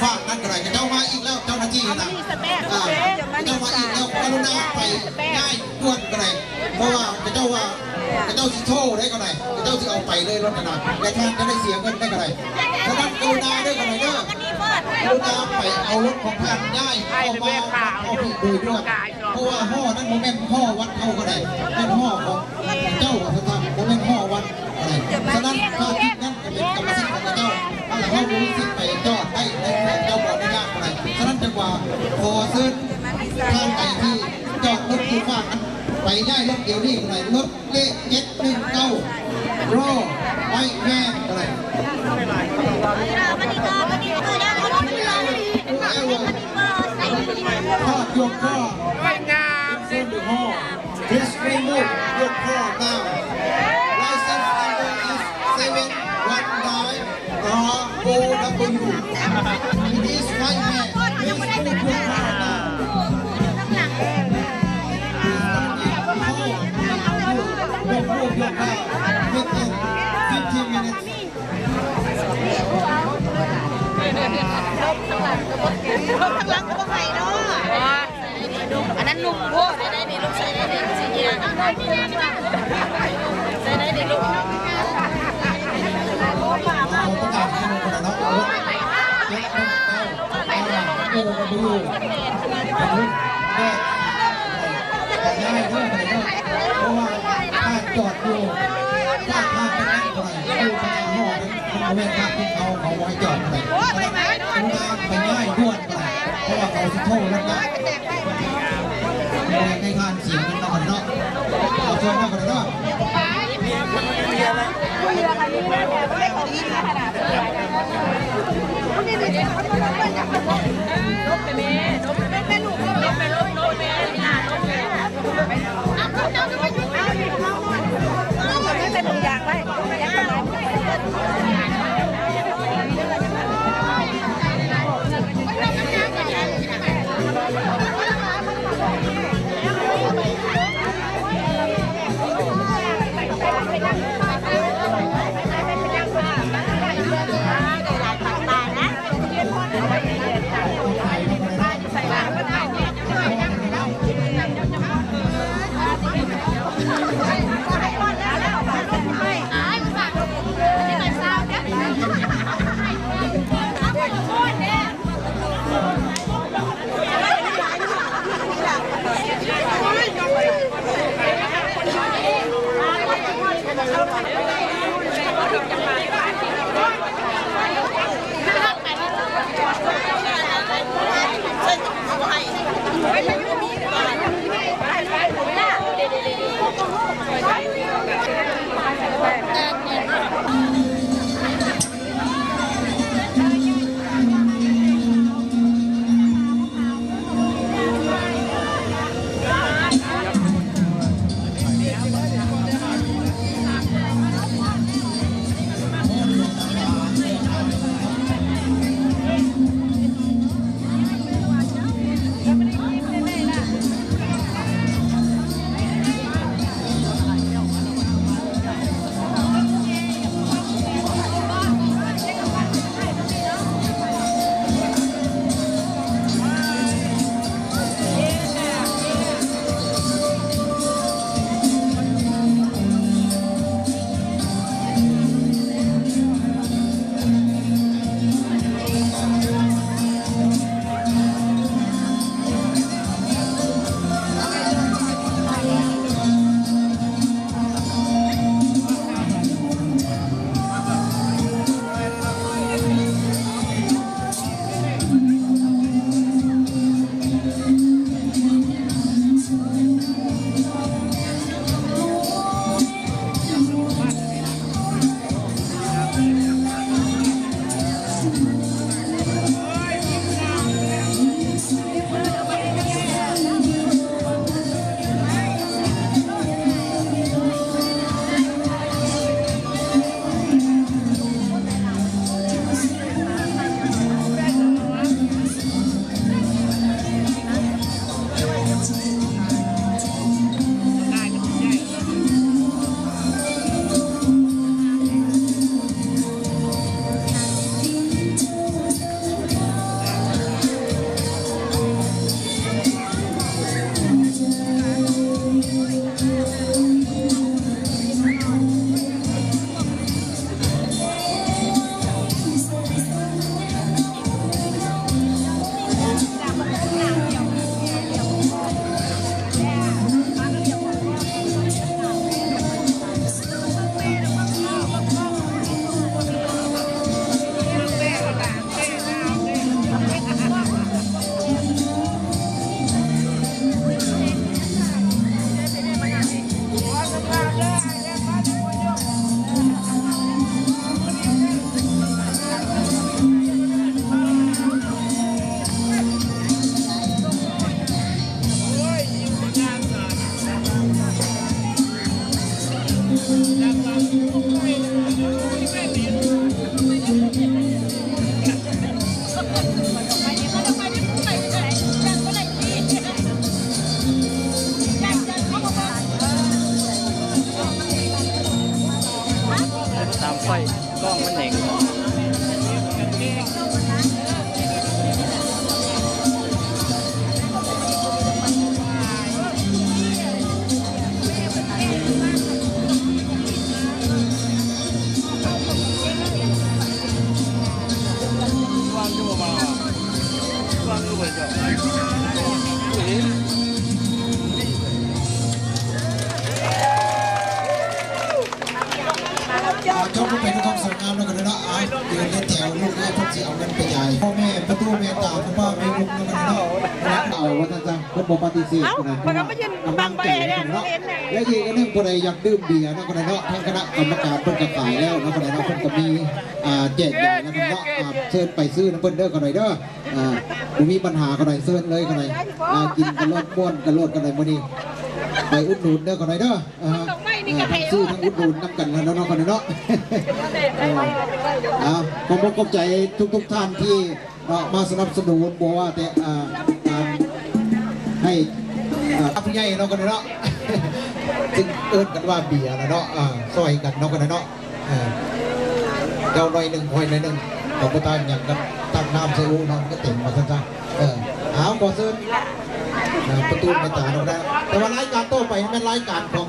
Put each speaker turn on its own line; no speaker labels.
ฝากนั่นอะไรเจ้ามาอีกแล้วเจ้าหน้าที่นะเจ้ามาอีกแล้วกรุณาไปง่ายด่วนกันเลยเพราะว่าเจ้าว่าเจ้าสิโทษได้กันไหนเจ้าสิเอาไปเลยรถกันหน่อยและท่านจะได้เสียเงินได้กันไหนเพราะนั้นกรุณาด้วยกันหน่อยเด้อกรุณาไปเอารถของท่านง่ายเอามาเอาผิดโดยด่วนเพราะว่าห่อนั้นโมเมนต์ห่อวัดเอากันไหนเป็นห่อของเจ้าพระธรรมโมเมนต์ห่อวัดอะไรฉะนั้นถ้าคิดนั้นเป็นกรรมสิทธิ์ของเจ้าถ้าเราดูสิไปจอดได้เจ้าบอกไม่ยากอะไรฉะนั้นจังหวะขอซื้อท่านไปที่จอดรถที่ฝากนั้นไปง่ายรถเดี๋ยวนี้อะไรรถเลข719รอไว้แม่อะไรทอดยกข้อไม่งามเส้นหรือห่อฟิสรีมูฟยกข้อหน้าlicense number is 719 ROW it is right here please move your car now move your car within 15 minutes
รถข้างหลังก็ต้องไหนเนาะอันนั้นนุ่มโพดได้ในลูกใส่ได้ในสีเงี้ยใส่ได้ในลูก
เราประกาศให้ลงกันนะรถ719 ROWแม่ง่ายด้วยเพราะว่าถ้าจอดอยู่ถ้าทางเป็นนั่งอะไรดูไปห่อนั้นมันเป็นทางที่เขาไว้จอดอะไรไปง่ายด่วนอะไรเพราะว่าเขาสิโทษแล้วนะในงานเสียงกันนะเนาะเราชวนกันเนาะ
ร
ไฟกล้องมันเหน่ง
ชอบลูกเป็นท้องสวยงามแล้วกันเนาะยืนเล่นแถวลูกให้พ่อจะเอาเงินไปใหญ่พ่อแม่ประตูแม่ตาพ่อบ้าไม่ลุกแล้วกันเนาะเอาว่าจังๆคนบอกปฏิเสธคนนั้นบังใจเนาะและยีกันหนึ่งคนใดอยากดื่มเบียร์เนาะคนนั้นเนาะทางคณะกรรมการเพิ่นก็ขายแล้วเนาะคนนั้นเนาะเพิ่นก็มีแจกใหญ่นะคนเนาะเชิญไปซื้อน้ำเพิ่นเด้อคนไหนเด้อมีปัญหาคนไหนเชิญเลยคนไหนกินกันรถม้วนกันรถคนไหนมื้อนี้ไปอุดหนุนเด้อคนไหนเด้อซื้อทั้งอุดหนุนน้ำกันแล้วเนาะคนไหนเนาะผมขอบใจทุกท่านที่มาสนับสนุนบอกว่าแต่ให้ผู้ใหญ่เนาะคนไหนเนาะซึ่งเอิ้นกันว่าเบียร์นะเนาะซอยกันเนาะคนไหนเนาะเจ้าหน่อยหนึ่งหอยหน่อยหนึ่งของผู้ตายอย่างกันตั้งน้ำใส่อูน้องก็เต็มมาซะเอาขอเชิญประตูไม่ตาเราได้แต่ว่ารายการต่อไปเป็นรายการของ